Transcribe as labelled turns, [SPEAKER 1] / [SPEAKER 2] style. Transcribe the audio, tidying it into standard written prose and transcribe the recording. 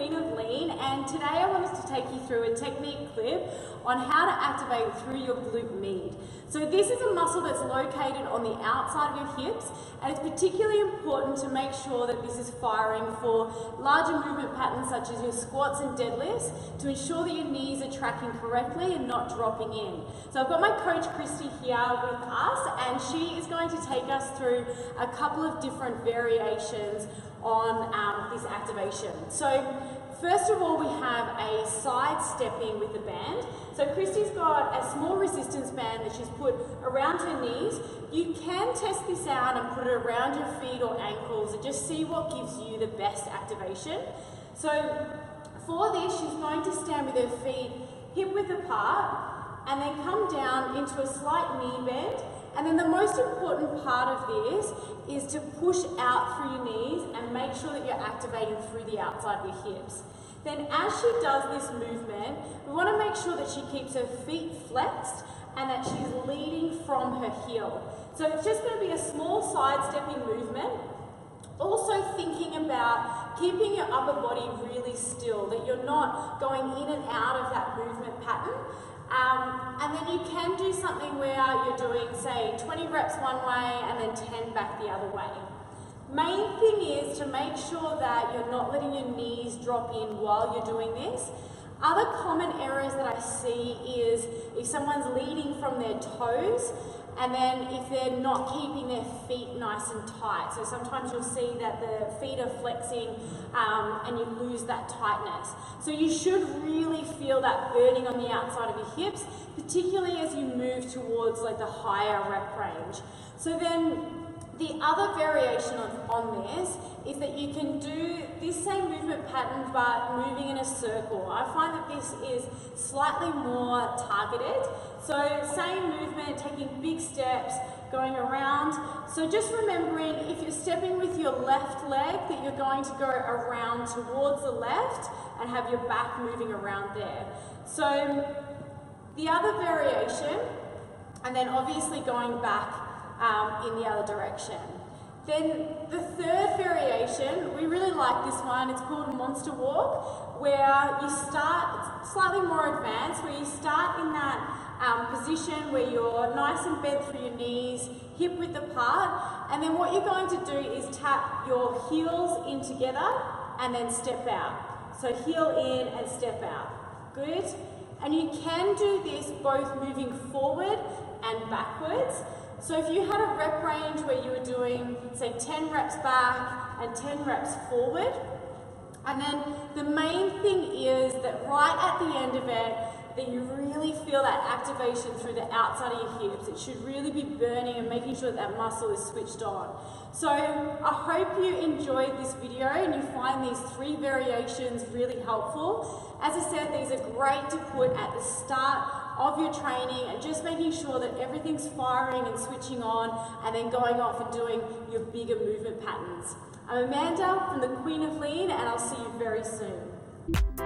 [SPEAKER 1] Queen of Lean, and today I wanted to take you through a technique clip on how to activate through your glute med. So this is a muscle that's located on the outside of your hips, and it's particularly important to make sure that this is firing for larger movement patterns such as your squats and deadlifts to ensure that your knees are tracking correctly and not dropping in. So I've got my coach Christy here with us, and she is going to take us through a couple of different variations on this activation. So first of all, we have a side stepping with the band. So Christy's got a small resistance band that she's put around her knees. You can test this out and put it around your feet or ankles and just see what gives you the best activation. So for this, she's going to stand with her feet hip width apart and then come down into a slight knee bend. And then the most important part of this is to push out through your knees and make sure that you're activating through the outside of your hips. Then as she does this movement, we want to make sure that she keeps her feet flexed and that she's leading from her heel. So it's just going to be a small side-stepping movement. Also thinking about keeping your upper body really still, that you're not going in and out of that movement pattern. And then you can do something where you're doing, say, 20 reps one way and then 10 back the other way. Main thing is to make sure that you're not letting your knees drop in while you're doing this. Other common errors that I see is if someone's leading from their toes and then if they're not keeping their feet nice and tight. So sometimes you'll see that the feet are flexing and you lose that tightness. So you should really feel that burning on the outside of your hips, particularly as you move towards like the higher rep range. So then the other variation on this is that you can do this same movement pattern but moving in a circle. I find that this is slightly more targeted. So same movement, taking big steps, going around. So just remembering if you're stepping with your left leg that you're going to go around towards the left and have your back moving around there. So the other variation, and then obviously going back in the other direction. Then the third variation, we really like this one, it's called Monster Walk, where you start, it's slightly more advanced, where you start in that position where you're nice and bent through your knees, hip width apart, and then what you're going to do is tap your heels in together and then step out. So heel in and step out. Good. And you can do this both moving forward and backwards. So if you had a rep range where you were doing, say, 10 reps back and 10 reps forward, and then the main thing is that right at the end of it, that you really feel that activation through the outside of your hips. It should really be burning and making sure that muscle is switched on. So I hope you enjoyed this video and you find these three variations really helpful. As I said, these are great to put at the start of your training and just making sure that everything's firing and switching on and then going off and doing your bigger movement patterns. I'm Amanda from the Queen of Lean, and I'll see you very soon.